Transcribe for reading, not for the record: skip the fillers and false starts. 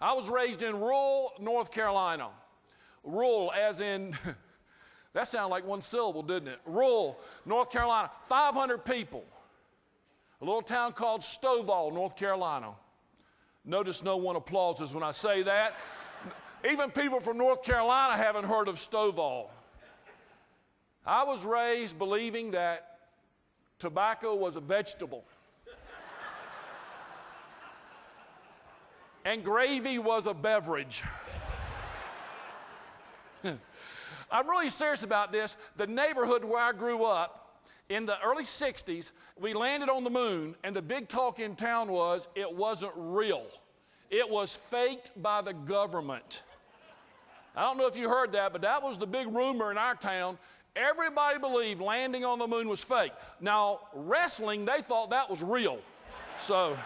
I was raised in rural North Carolina. Rural as in, that sounded like one syllable, didn't it? Rural North Carolina, 500 people. A little town called Stovall, North Carolina. Notice no one applauses when I say that. Even people from North Carolina haven't heard of Stovall. I was raised believing that tobacco was a vegetable. And gravy was a beverage. I'm really serious about this. The neighborhood where I grew up, in the early 60s, we landed on the moon, and the big talk in town was it wasn't real. It was faked by the government. I don't know if you heard that, but that was the big rumor in our town. Everybody believed landing on the moon was fake. Now, wrestling, they thought that was real. So